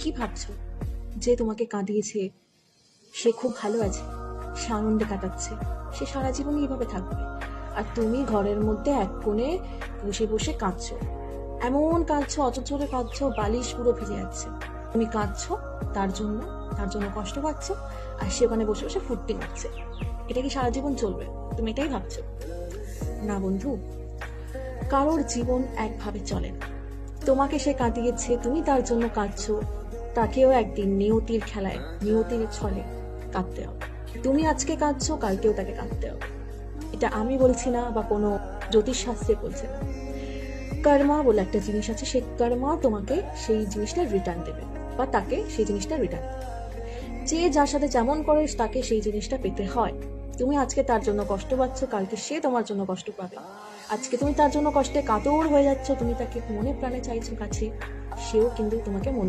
কি ভাবছো? যে তোমাকে কাঁদিয়েছে সে খুব ভালো আছে, সে আনন্দে কাটাচ্ছে, সে সারা জীবনই এইভাবে থাকবে, আর তুমি ঘরের মধ্যে এক কোণে বসে বসে কাঁদছো। এমন কাঁদছো, অচঞ্চলে কাঁদছো, বালিশ পুরো ভিজে যাচ্ছে। তুমি কাঁদছো তার জন্য কষ্ট পাচ্ছ, আর সে ওখানে বসে বসে ফুর্তি মারছে। এটা কি সারা জীবন চলবে? তুমি এটাই ভাবছো? না বন্ধু, কারোর জীবন একভাবে চলে না। তোমাকে সে কাঁদিয়েছে, তুমি তার জন্য কাঁদছো, তাকেও একদিন নিয়তির খেলায়, নিয়তির ছলে কাঁদতে হবে। তুমি আজকে কাঁদছো, কালকেও তাকে কাঁদতে হবে। এটা আমি বলছি না, বা কোনো জ্যোতিষশাস্ত্রে বলছে না। কর্মা বলে একটা জিনিস আছে, সেই কর্মা তোমাকে সেই জিনিসটা রিটার্ন দেবে, বা তাকে সেই জিনিসটা রিটার্ন দেবে। যে যার সাথে যেমন করে তাকে সেই জিনিসটা পেতে হয়। তুমি আজকে তার জন্য কষ্ট পাচ্ছ, কালকে সে তোমার জন্য কষ্ট পাবে। আজকে তুমি তার জন্য কষ্টে কাতর হয়ে যাচ্ছ, তুমি তাকে মনে প্রাণে চাইছো কাছে, সেও কিন্তু তোমাকে মনে